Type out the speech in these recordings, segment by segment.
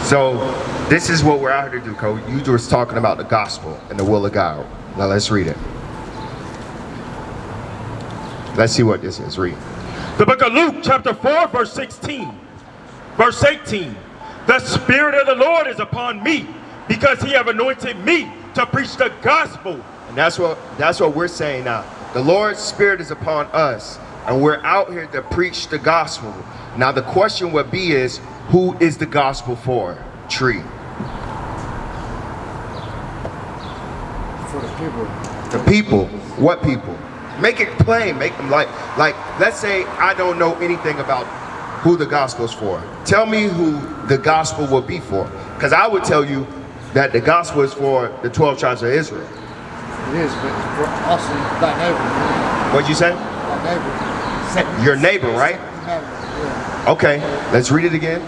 So this is what we're out here to do, Cole. You were talking about the gospel and the will of God. Now let's read it. Let's see what this is. Read. The book of Luke, chapter 4, verse 16. Verse 18. The Spirit of the Lord is upon me, because he have anointed me to preach the gospel. And that's what we're saying now. The Lord's Spirit is upon us, and we're out here to preach the gospel. Now the question would be is, who is the gospel for? Tree. For the people. The people. What people? Make it plain. Make them like let's say I don't know anything about who the gospel's for. Tell me who the gospel will be for. Because I would tell you that the gospel is for the 12 tribes of Israel. It is, but it's for also thy neighbor. What'd you say? Thy neighbor. Your neighbor, right? Yeah. Okay, let's read it again.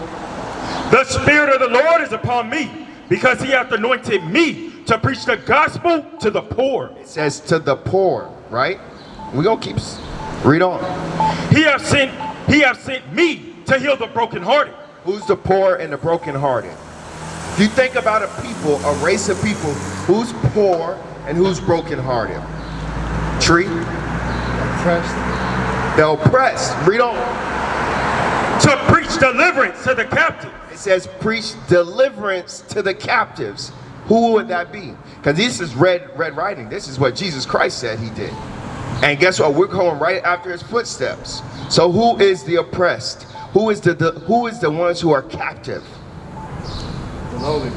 The Spirit of the Lord is upon me, because he hath anointed me to preach the gospel to the poor. It says to the poor, right? We're going to keep, read on. He hath sent me to heal the brokenhearted. Who's the poor and the brokenhearted? If you think about a people, a race of people, who's poor and who's brokenhearted? Tree? Oppressed. The oppressed. Read on. To preach deliverance to the captive. It says preach deliverance to the captives. Who would that be? Because this is red writing. This is what Jesus Christ said he did. And guess what? We're going right after his footsteps. So who is the oppressed? Who is the ones who are captive? The lowly.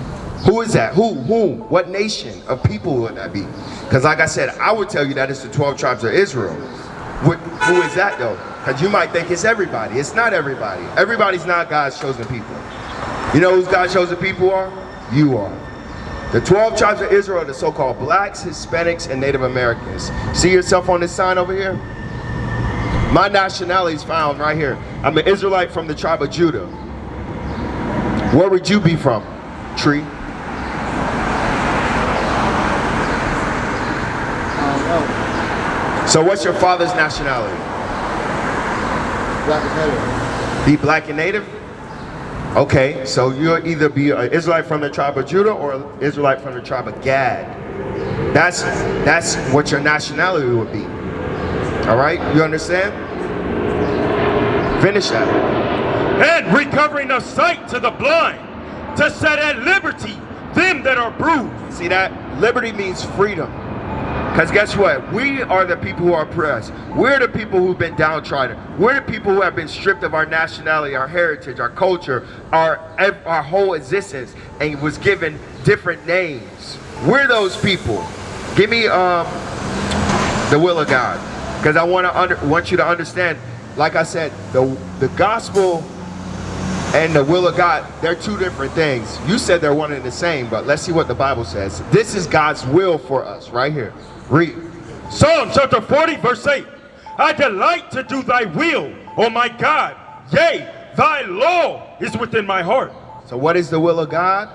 Who is that? Whom? What nation of people would that be? Because like I said, I would tell you that it's the 12 tribes of Israel. Who is that though? Because you might think it's everybody. It's not everybody. Everybody's not God's chosen people. You know who God's chosen people are? You are. The 12 tribes of Israel are the so-called blacks, Hispanics, and Native Americans. See yourself on this sign over here? My nationality is found right here. I'm an Israelite from the tribe of Judah. Where would you be from, Tree? So what's your father's nationality? Black and native. Be black and native? Okay, so you'll either be an Israelite from the tribe of Judah or an Israelite from the tribe of Gad. That's what your nationality would be. All right, you understand? Finish that. And recovering of sight to the blind, to set at liberty them that are bruised. See that? Liberty means freedom. Because guess what? We are the people who are oppressed. We're the people who've been downtrodden. We're the people who have been stripped of our nationality, our heritage, our culture, our whole existence, and was given different names. We're those people. Give me the will of God. Because I want you to understand, like I said, the gospel and the will of God, they're two different things. You said they're one and the same, but let's see what the Bible says. This is God's will for us right here. Read. Psalm chapter 40, verse 8. I delight to do thy will, O my God. Yea, thy law is within my heart. So what is the will of God?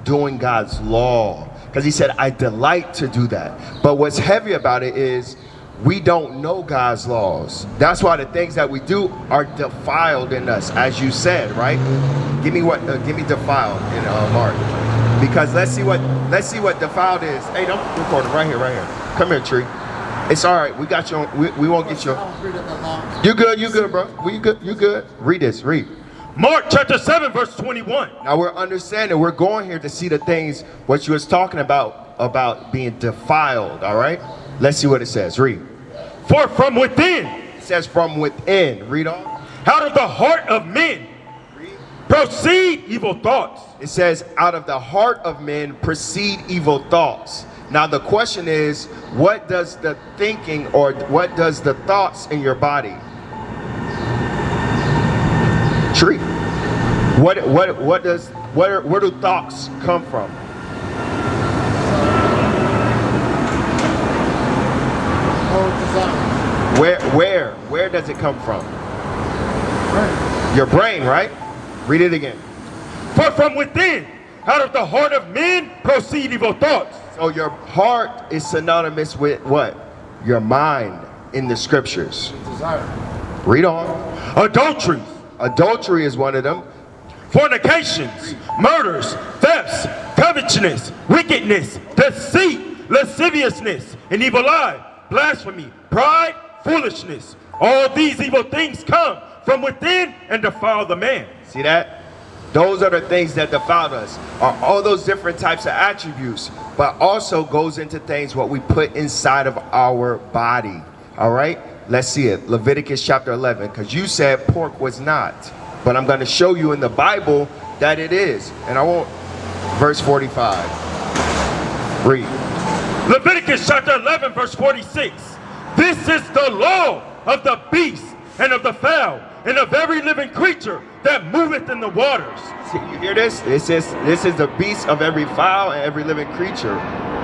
Doing God's law. Because he said, I delight to do that. But what's heavy about it is we don't know God's laws. That's why the things that we do are defiled in us, as you said, right? Give me defiled in Mark. Because let's see what defiled is. Hey, don't record it right here. Come here, Tree. It's all right. We got you. We won't get you. You good? You good, bro? You good? Read this. Read. Mark chapter 7, verse 21. Now we're understanding. We're going here to see the things what you was talking about being defiled. All right. Let's see what it says. Read. For from within. It says from within. Read on. Out of the heart of men proceed evil thoughts. It says out of the heart of men proceed evil thoughts. Now the question is, what does the thinking or what does the thoughts in your body? Tree. Where do thoughts come from? Where does it come from? Brain. Your brain, right? Read it again. For from within, out of the heart of men, proceed evil thoughts. So your heart is synonymous with what? Your mind in the scriptures. Desire. Read on. Adultery. Adultery is one of them. fornications, murders, thefts, covetousness, wickedness, deceit, lasciviousness, an evil eye, blasphemy, pride, foolishness. All these evil things come from within and defile the man. See that? Those are the things that defile us, are all those different types of attributes, but also goes into things what we put inside of our body. All right, let's see it. Leviticus chapter 11, because you said pork was not, but I'm going to show you in the Bible that it is. And I won't. Verse 45. Read. Leviticus chapter 11 verse 46. This is the law of the beast and of the fowl and of every living creature that moveth in the waters. See, you hear this? This is the beast of every fowl and every living creature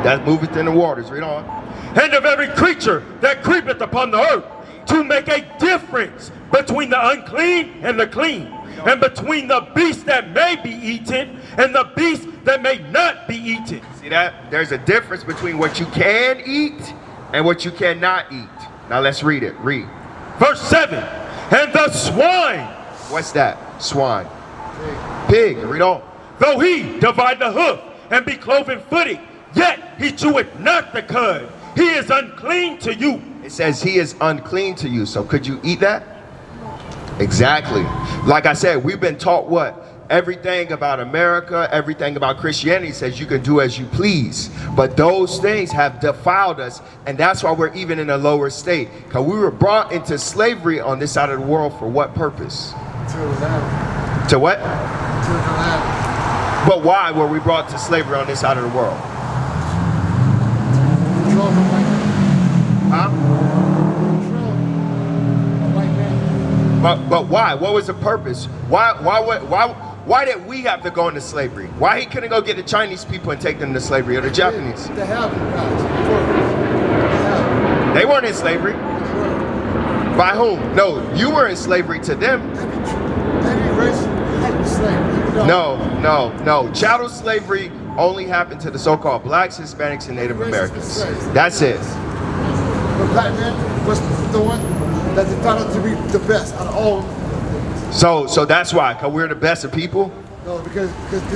that moveth in the waters. Read on. And of every creature that creepeth upon the earth, to make a difference between the unclean and the clean, and between the beast that may be eaten and the beast that may not be eaten. See that? There's a difference between what you can eat and what you cannot eat. Now let's read it. Read. Verse 7. And the swine. What's that? Swine. Pig. Read on. Though he divide the hoof and be cloven footed, yet he cheweth not the cud. He is unclean to you. It says he is unclean to you. So could you eat that? Exactly. Like I said, we've been taught what? Everything about America, everything about Christianity says you can do as you please. But those things have defiled us, and that's why we're even in a lower state. Because we were brought into slavery on this side of the world for what purpose? To what? But why were we brought to slavery on this side of the world? Huh? But why? What was the purpose? Why did we have to go into slavery? Why he couldn't go get the Chinese people and take them to slavery, or the Japanese? They have them. They weren't in slavery. By whom? No, you were in slavery to them. Every race had slavery. No. Chattel slavery only happened to the so-called blacks, Hispanics, and Native Americans. That's it. The black man was the one that they found out to be the best out of all. So that's why, because we're the best of people? No, because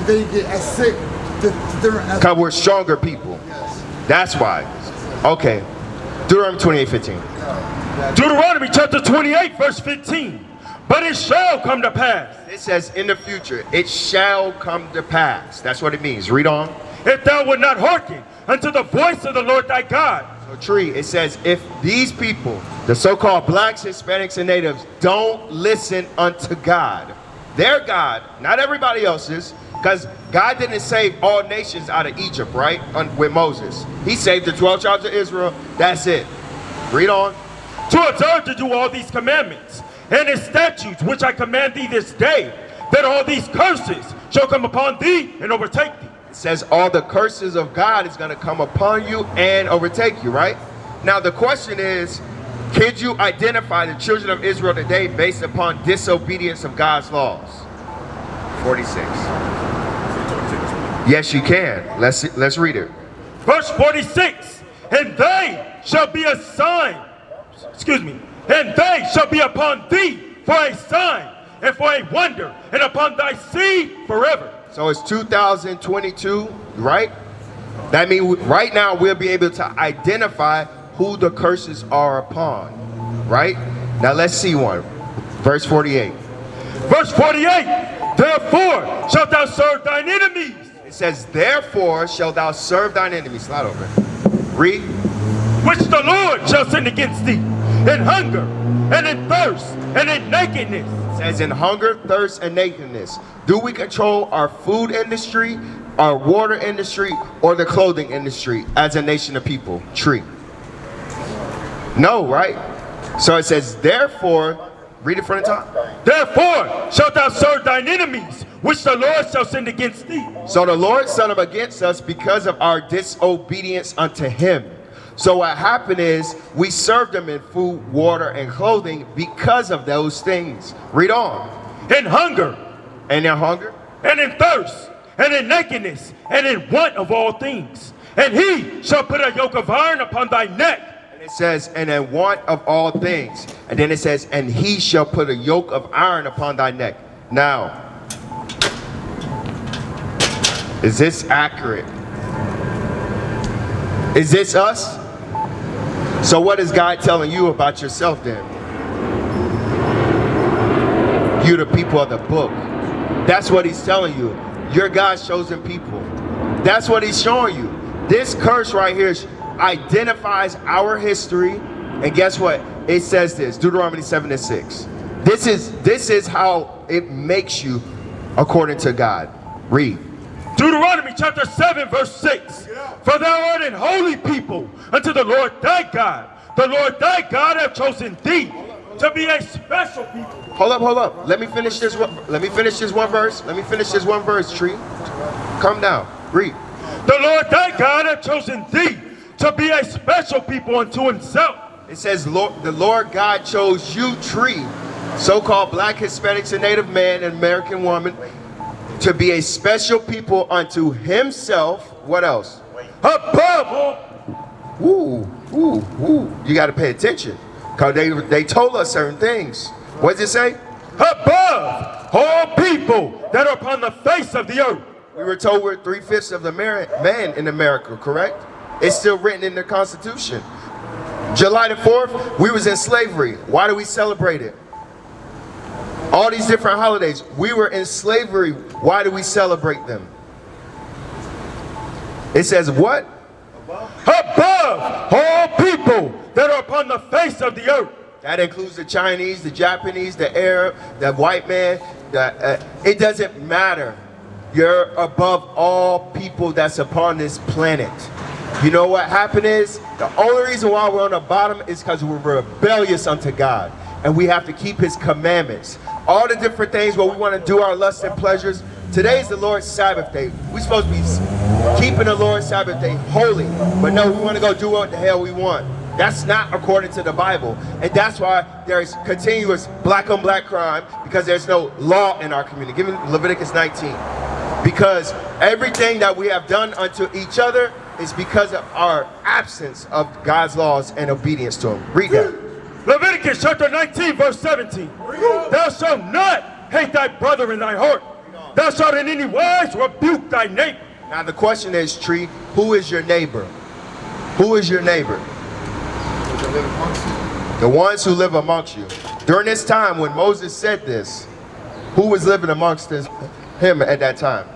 they get as sick to different. Because we're stronger people. Yes. That's why. Okay. Deuteronomy 28:15. Deuteronomy chapter 28 verse 15. But it shall come to pass. It says in the future, it shall come to pass. That's what it means. Read on. If thou wilt not hearken unto the voice of the Lord thy God. So tree, it says if these people, the so-called blacks, Hispanics, and natives, don't listen unto God, their God, not everybody else's, because God didn't save all nations out of Egypt, right? With Moses. He saved the 12 tribes of Israel. That's it. Read on. To observe to do all these commandments and his statutes which I command thee this day, that all these curses shall come upon thee and overtake thee. It says all the curses of God is going to come upon you and overtake you, right? Now the question is, could you identify the children of Israel today based upon disobedience of God's laws? 46. Yes, you can. Let's read it. Verse 46. And they shall be a sign. And they shall be upon thee for a sign and for a wonder, and upon thy seed forever. So it's 2022, right? That means right now we'll be able to identify who the curses are upon, right? Now let's see one. Verse 48. Verse 48. Therefore shalt thou serve thine enemies. It says, therefore shalt thou serve thine enemies. Slide over. Read. Which the Lord shall send against thee in hunger and in thirst and in nakedness. It says in hunger, thirst, and nakedness. Do we control our food industry, our water industry, or the clothing industry as a nation of people? Tree. No, right? So it says, therefore, read it from the top. Therefore shalt thou serve thine enemies, which the Lord shall send against thee. So the Lord sent them against us because of our disobedience unto him. So what happened is we served them in food, water, and clothing because of those things. Read on. In hunger. And in hunger. And in thirst. And in nakedness. And in want of all things. And he shall put a yoke of iron upon thy neck. And it says, and in want of all things. And then it says, and he shall put a yoke of iron upon thy neck. Now, Is this accurate? Is this us? So what is God telling you about yourself then? You the people of the book. That's what he's telling you. You're God's chosen people. That's what he's showing you. This curse right here identifies our history. And guess what? It says this, Deuteronomy 7:6. This is how it makes you according to God. Read. Deuteronomy chapter 7 verse 6. For thou art an holy people unto the Lord thy God. The Lord thy God hath chosen thee to be a special people. Hold up. Let me finish this one verse, Tree. Calm down. Read. The Lord thy God hath chosen thee to be a special people unto himself. It says, the Lord God chose you, Tree, so-called black, Hispanics, and Native man and American woman, to be a special people unto himself. What else? Above all. You got to pay attention, because they told us certain things. What does it say? Above all people that are upon the face of the earth. We were told we're 3/5 of the man in America, correct? It's still written in the Constitution. July the 4th, we was in slavery. Why do we celebrate it? All these different holidays, we were in slavery. Why do we celebrate them? It says what? Above all people that are upon the face of the earth. That includes the Chinese, the Japanese, the Arab, the white man. It doesn't matter. You're above all people that's upon this planet. You know what happened is, the only reason why we're on the bottom is because we're rebellious unto God. And we have to keep his commandments. All the different things where we want to do our lusts and pleasures. Today's the Lord's Sabbath day. We're supposed to be keeping the Lord's Sabbath day holy. But no, we want to go do what the hell we want. That's not according to the Bible. And that's why there's continuous black on black crime, because there's no law in our community. Give me Leviticus 19. Because everything that we have done unto each other is because of our absence of God's laws and obedience to him. Read that. Leviticus chapter 19 verse 17. Thou shalt not hate thy brother in thy heart. Thou shalt in any wise rebuke thy neighbor. Now the question is, Tree, who is your neighbor? Who is your neighbor? The ones who live amongst you. During this time when Moses said this, who was living amongst him at that time?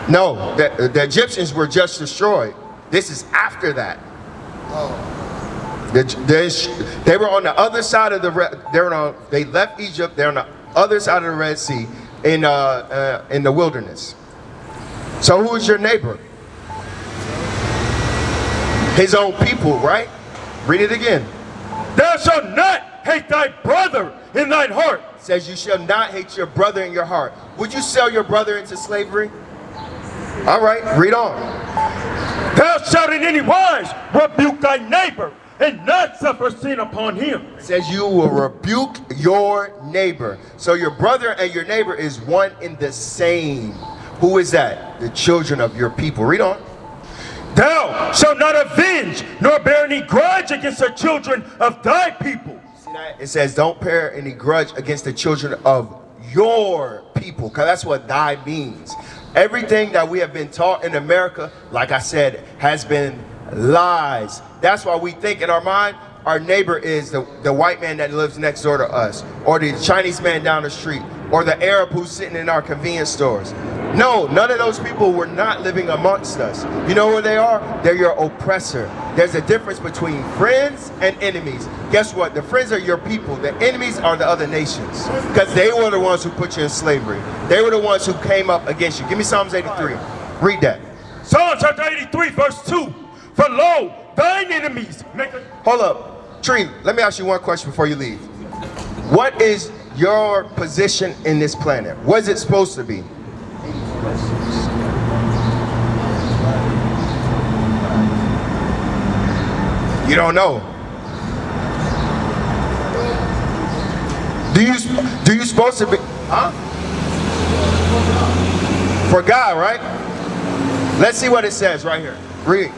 No, the Egyptians were just destroyed. This is after that. They were on the other side of the they left Egypt. They're on the other side of the Red Sea in the wilderness. So who is your neighbor? His own people, right? Read it again. Thou shalt not hate thy brother in thine heart. It says you shall not hate your brother in your heart. Would you sell your brother into slavery? All right, read on. Thou shalt in any wise rebuke thy neighbor and not suffer sin upon him. It says you will rebuke your neighbor. So your brother and your neighbor is one and the same. Who is that? The children of your people. Read on. Thou shalt not avenge nor bear any grudge against the children of thy people. See that? It says don't bear any grudge against the children of your people, because that's what thy means. Everything that we have been taught in America, like I said, has been lies. That's why we think in our mind our neighbor is the white man that lives next door to us, or the Chinese man down the street, or the Arab who's sitting in our convenience stores. No, none of those people were not living amongst us. You know who they are? They're your oppressor. There's a difference between friends and enemies. Guess what? The friends are your people. The enemies are the other nations, because they were the ones who put you in slavery. They were the ones who came up against you. Give me Psalms 83. Read that. Psalm chapter 83 verse 2. For lo, thine enemies make a... Hold up. Tree, let me ask you one question before you leave. What is your position in this planet? What is it supposed to be? You don't know. Do you supposed to be, huh? For God, right? Let's see what it says right here. Read.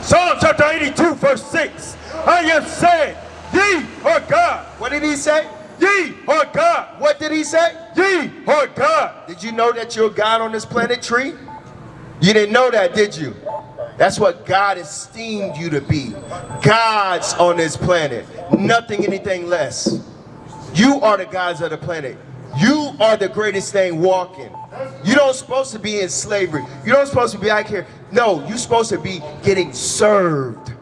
Psalm chapter 82 verse 6. I have said, ye are God. What did he say? Ye are God. What did he say? Ye are God. Did you know that you're God on this planet, Tree? You didn't know that, did you? That's what God esteemed you to be. Gods on this planet. Nothing, anything less. You are the gods of the planet. You are the greatest thing walking. You don't supposed to be in slavery. You don't supposed to be out here. No, you're supposed to be getting served.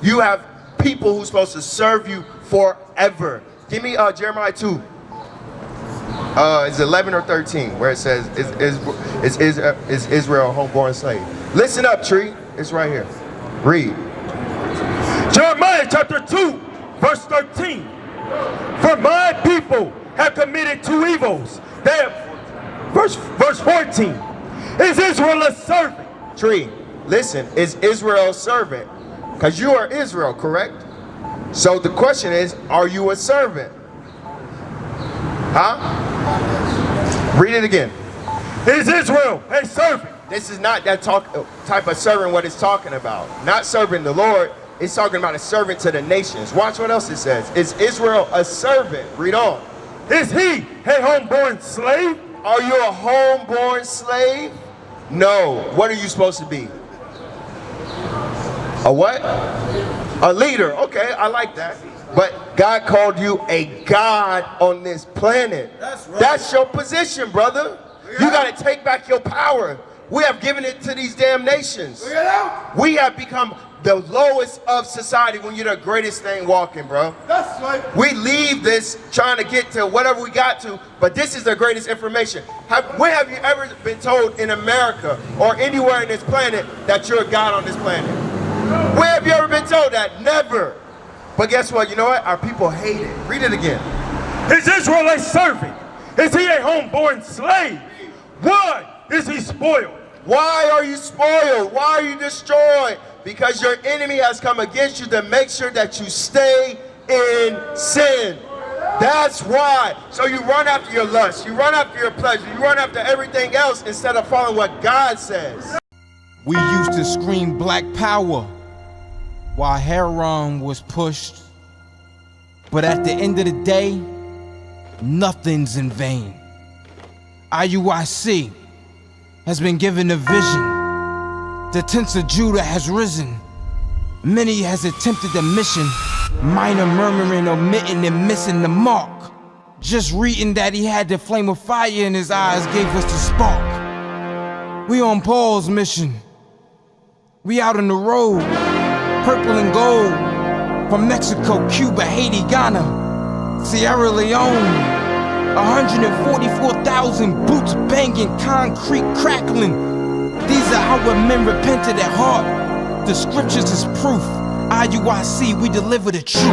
You have people who's supposed to serve you forever. Give me Jeremiah 2. It's 11 or 13 where it says, is Israel a homeborn slave? Listen up, Tree. It's right here. Read. Jeremiah chapter 2, verse 13. For my people have committed two evils. They have, verse 14. Is Israel a servant? Tree, listen, is Israel a servant? Because you are Israel, correct? So the question is, are you a servant? Huh? Read it again. Is Israel a servant? This is not that type of servant what it's talking about. Not serving the Lord. It's talking about a servant to the nations. Watch what else it says. Is Israel a servant? Read on. Is he a homeborn slave? Are you a homeborn slave? No. What are you supposed to be? A what? A leader. Okay, I like that. But God called you a God on this planet. That's right. That's your position, brother. You got to take back your power. We have given it to these damn nations. We have become the lowest of society when you're the greatest thing walking, bro. That's right. We leave this trying to get to whatever we got to, but this is the greatest information. When have you ever been told in America or anywhere in this planet that you're a God on this planet? When have you ever been told that? Never. But guess what? You know what? Our people hate it. Read it again. Is Israel a servant? Is he a homeborn slave? Why is he spoiled? Why are you spoiled? Why are you destroyed? Because your enemy has come against you to make sure that you stay in sin. That's why. So you run after your lust. You run after your pleasure. You run after everything else instead of following what God says. We used to scream black power while Heron was pushed. But at the end of the day, nothing's in vain. IUIC has been given a vision. The tents of Judah has risen. Many has attempted the mission. Minor murmuring, omitting, and missing the mark. Just reading that he had the flame of fire in his eyes gave us the spark. We on Paul's mission. We out on the road, purple and gold. From Mexico, Cuba, Haiti, Ghana, Sierra Leone. 144,000 boots banging, concrete crackling. These are our men repented at heart. The scriptures is proof. IUIC, we deliver the truth.